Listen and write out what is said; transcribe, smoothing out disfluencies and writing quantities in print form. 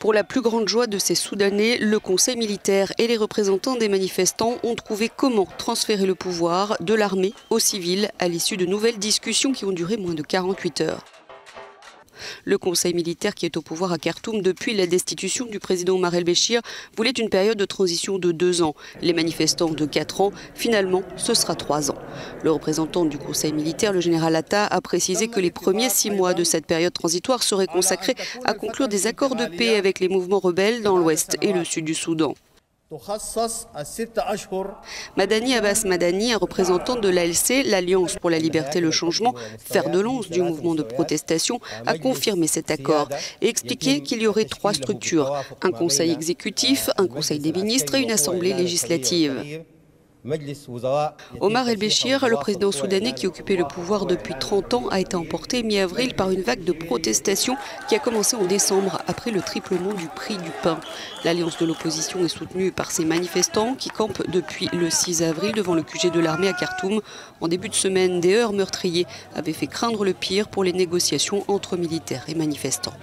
Pour la plus grande joie de ces Soudanais, le Conseil militaire et les représentants des manifestants ont trouvé comment transférer le pouvoir de l'armée aux civils à l'issue de nouvelles discussions qui ont duré moins de 48 heures. Le Conseil militaire, qui est au pouvoir à Khartoum depuis la destitution du président Omar el-Béchir, voulait une période de transition de 2 ans. Les manifestants de 4 ans, finalement, ce sera 3 ans. Le représentant du Conseil militaire, le général Atta, a précisé que les premiers 6 mois de cette période transitoire seraient consacrés à conclure des accords de paix avec les mouvements rebelles dans l'ouest et le sud du Soudan. Madani Abbas Madani, un représentant de l'ALC, l'Alliance pour la liberté et le changement, fer de lance du mouvement de protestation, a confirmé cet accord et expliqué qu'il y aurait 3 structures, un conseil exécutif, un conseil des ministres et une assemblée législative. Omar el-Béchir, le président soudanais qui occupait le pouvoir depuis 30 ans, a été emporté mi-avril par une vague de protestations qui a commencé en décembre après le triplement du prix du pain. L'alliance de l'opposition est soutenue par ces manifestants qui campent depuis le 6 avril devant le QG de l'armée à Khartoum. En début de semaine, des heurts meurtriers avaient fait craindre le pire pour les négociations entre militaires et manifestants.